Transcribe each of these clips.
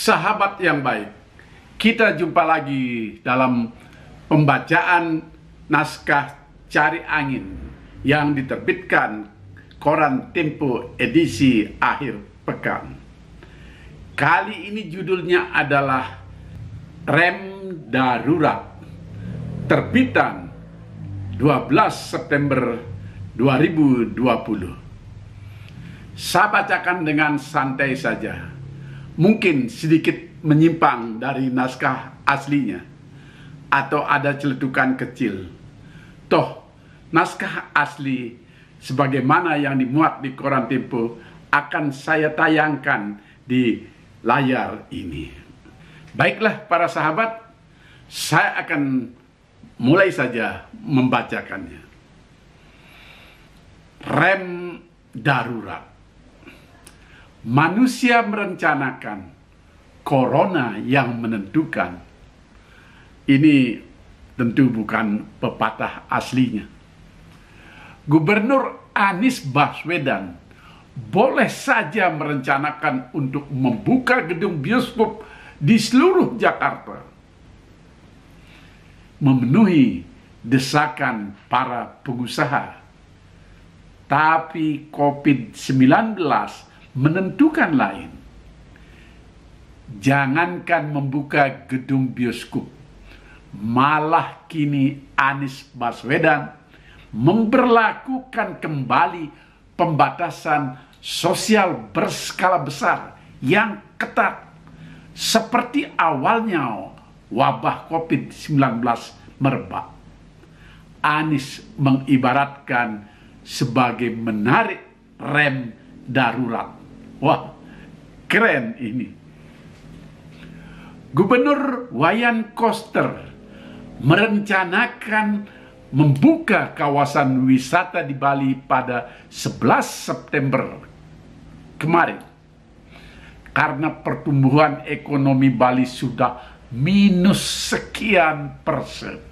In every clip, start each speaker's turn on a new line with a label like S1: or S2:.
S1: Sahabat yang baik, kita jumpa lagi dalam pembacaan naskah Cari Angin yang diterbitkan koran Tempo edisi akhir pekan. Kali ini judulnya adalah Rem Darurat, terbitan 12 September 2020. Saya bacakan dengan santai saja. Mungkin sedikit menyimpang dari naskah aslinya, atau ada celetukan kecil. Toh, naskah asli sebagaimana yang dimuat di koran Tempo akan saya tayangkan di layar ini. Baiklah para sahabat, saya akan mulai saja membacakannya. Rem darurat. Manusia merencanakan, corona yang menentukan. Ini tentu bukan pepatah aslinya. Gubernur Anies Baswedan boleh saja merencanakan untuk membuka gedung bioskop di seluruh Jakarta, memenuhi desakan para pengusaha. Tapi COVID-19 menentukan lain. Jangankan membuka gedung bioskop, malah kini Anies Baswedan memberlakukan kembali pembatasan sosial berskala besar yang ketat, seperti awalnya wabah COVID-19 merebak. Anies mengibaratkan sebagai menarik rem darurat. Wah, keren ini. Gubernur Wayan Koster merencanakan membuka kawasan wisata di Bali pada 11 September kemarin. Karena pertumbuhan ekonomi Bali sudah minus sekian persen.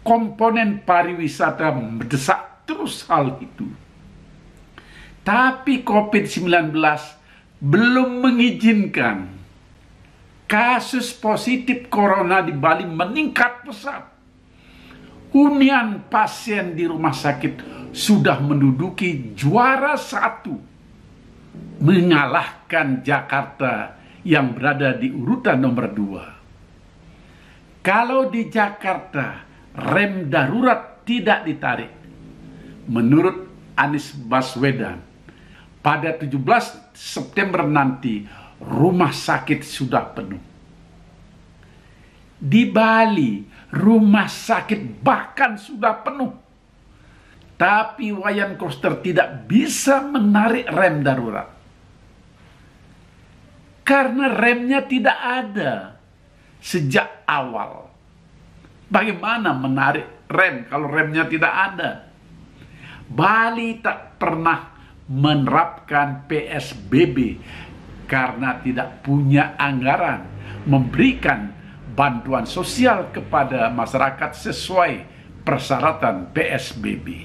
S1: Komponen pariwisata mendesak terus hal itu. Tapi COVID-19 belum mengizinkan. Kasus positif corona di Bali meningkat pesat. Hunian pasien di rumah sakit sudah menduduki juara 1, mengalahkan Jakarta yang berada di urutan nomor 2. Kalau di Jakarta rem darurat tidak ditarik, menurut Anies Baswedan, pada 17 September nanti rumah sakit sudah penuh. Di Bali rumah sakit bahkan sudah penuh. Tapi Wayan Koster tidak bisa menarik rem darurat. Karena remnya tidak ada sejak awal. Bagaimana menarik rem kalau remnya tidak ada? Bali tak pernah menerapkan PSBB karena tidak punya anggaran memberikan bantuan sosial kepada masyarakat sesuai persyaratan PSBB.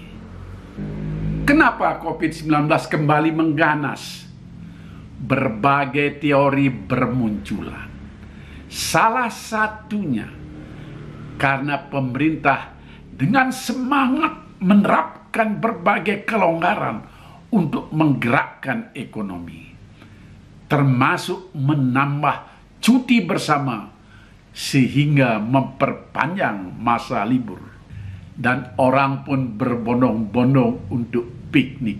S1: Kenapa COVID-19 kembali mengganas? Berbagai teori bermunculan. Salah satunya karena pemerintah dengan semangat menerapkan berbagai kelonggaran untuk menggerakkan ekonomi, termasuk menambah cuti bersama sehingga memperpanjang masa libur, dan orang pun berbondong-bondong untuk piknik.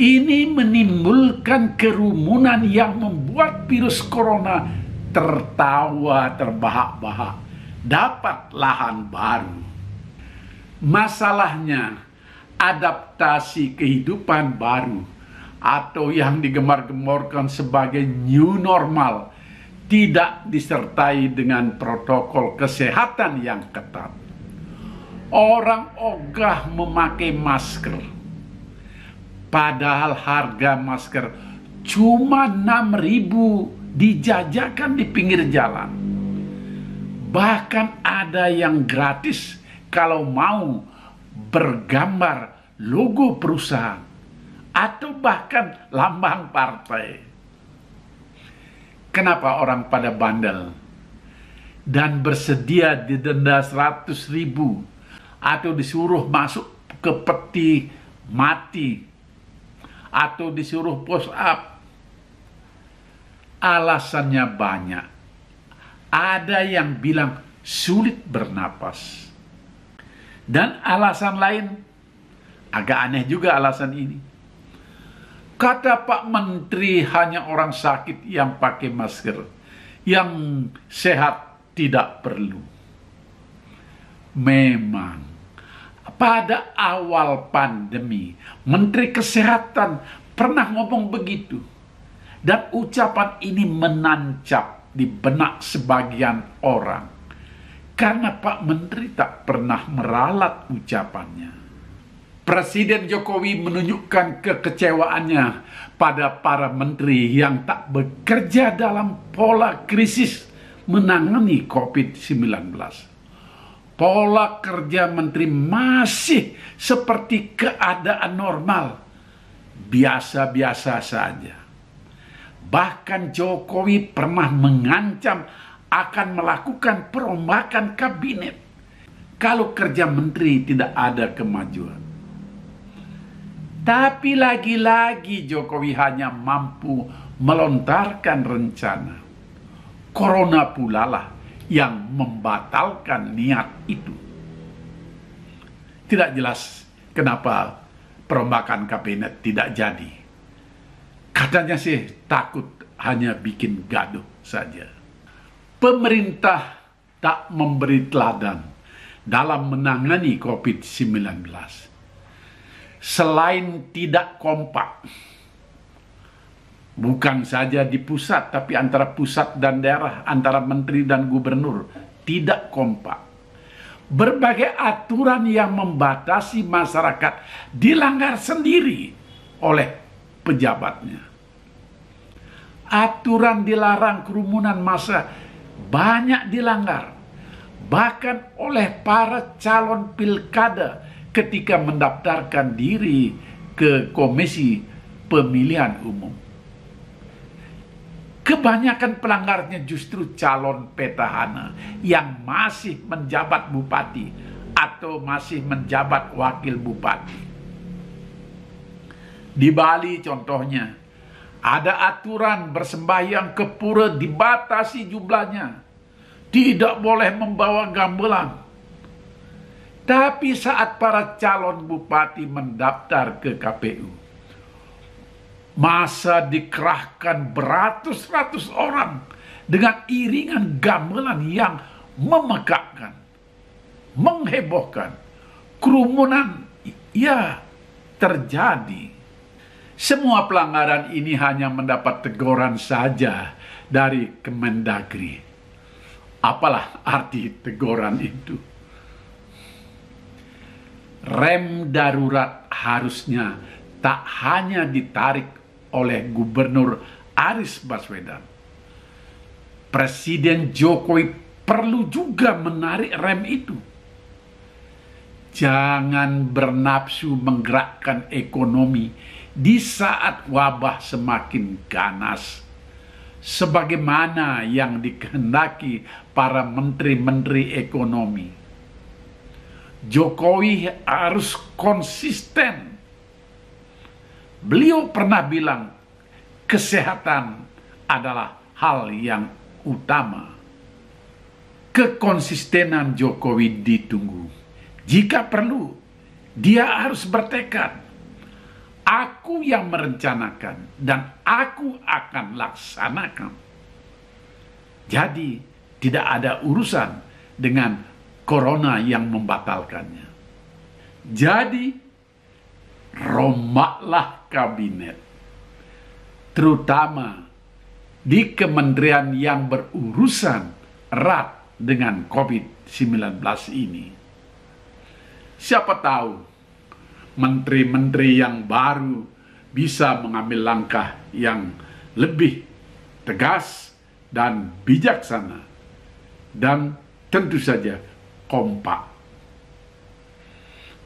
S1: Ini menimbulkan kerumunan yang membuat virus corona tertawa terbahak-bahak, dapat lahan baru. Masalahnya, adaptasi kehidupan baru atau yang digemar-gemorkan sebagai new normal tidak disertai dengan protokol kesehatan yang ketat. Orang ogah memakai masker, padahal harga masker cuma 6.000 dijajakan di pinggir jalan. Bahkan ada yang gratis kalau mau bergambar logo perusahaan atau bahkan lambang partai. Kenapa orang pada bandel dan bersedia didenda 100.000 atau disuruh masuk ke peti mati atau disuruh push up? Alasannya banyak. Ada yang bilang sulit bernapas. Dan alasan lain, agak aneh juga alasan ini. Kata Pak Menteri, hanya orang sakit yang pakai masker, yang sehat tidak perlu. Memang, pada awal pandemi, Menteri Kesehatan pernah ngomong begitu. Dan ucapan ini menancap di benak sebagian orang. Karena Pak Menteri tak pernah meralat ucapannya. Presiden Jokowi menunjukkan kekecewaannya pada para menteri yang tak bekerja dalam pola krisis menangani COVID-19. Pola kerja menteri masih seperti keadaan normal, biasa-biasa saja. Bahkan Jokowi pernah mengancam akan melakukan perombakan kabinet kalau kerja menteri tidak ada kemajuan. Tapi lagi-lagi Jokowi hanya mampu melontarkan rencana. Corona pula lah yang membatalkan niat itu. Tidak jelas kenapa perombakan kabinet tidak jadi. Katanya sih takut hanya bikin gaduh saja. Pemerintah tak memberi teladan dalam menangani COVID-19. Selain tidak kompak, bukan saja di pusat, tapi antara pusat dan daerah, antara menteri dan gubernur, tidak kompak. Berbagai aturan yang membatasi masyarakat dilanggar sendiri oleh pejabatnya. Aturan dilarang kerumunan massa banyak dilanggar, bahkan oleh para calon pilkada ketika mendaftarkan diri ke Komisi Pemilihan Umum. Kebanyakan pelanggarnya justru calon petahana yang masih menjabat bupati atau masih menjabat wakil bupati. Di Bali contohnya, ada aturan bersembahyang ke pura dibatasi jumlahnya. Tidak boleh membawa gamelan. Tapi saat para calon bupati mendaftar ke KPU, masa dikerahkan beratus-ratus orang dengan iringan gamelan yang memekakkan, menghebohkan. Kerumunan ya terjadi. Semua pelanggaran ini hanya mendapat teguran saja dari Kemendagri. Apalah arti teguran itu? Rem darurat harusnya tak hanya ditarik oleh Gubernur Anies Baswedan. Presiden Jokowi perlu juga menarik rem itu. Jangan bernafsu menggerakkan ekonomi di saat wabah semakin ganas, sebagaimana yang dikehendaki para menteri-menteri ekonomi. Jokowi harus konsisten. Beliau pernah bilang, kesehatan adalah hal yang utama. Kekonsistenan Jokowi ditunggu. Jika perlu, dia harus bertekad. Aku yang merencanakan dan aku akan laksanakan. Jadi, tidak ada urusan dengan Corona yang membatalkannya. Jadi, rombaklah kabinet, terutama di kementerian yang berurusan erat dengan COVID-19 ini. Siapa tahu menteri-menteri yang baru bisa mengambil langkah yang lebih tegas dan bijaksana, dan tentu saja kompak.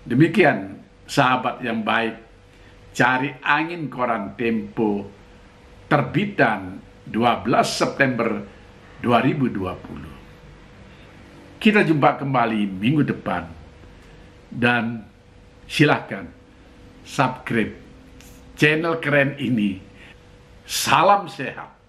S1: Demikian sahabat yang baik, cari angin koran Tempo terbitan 12 September 2020. Kita jumpa kembali minggu depan, dan silahkan subscribe channel keren ini. Salam sehat.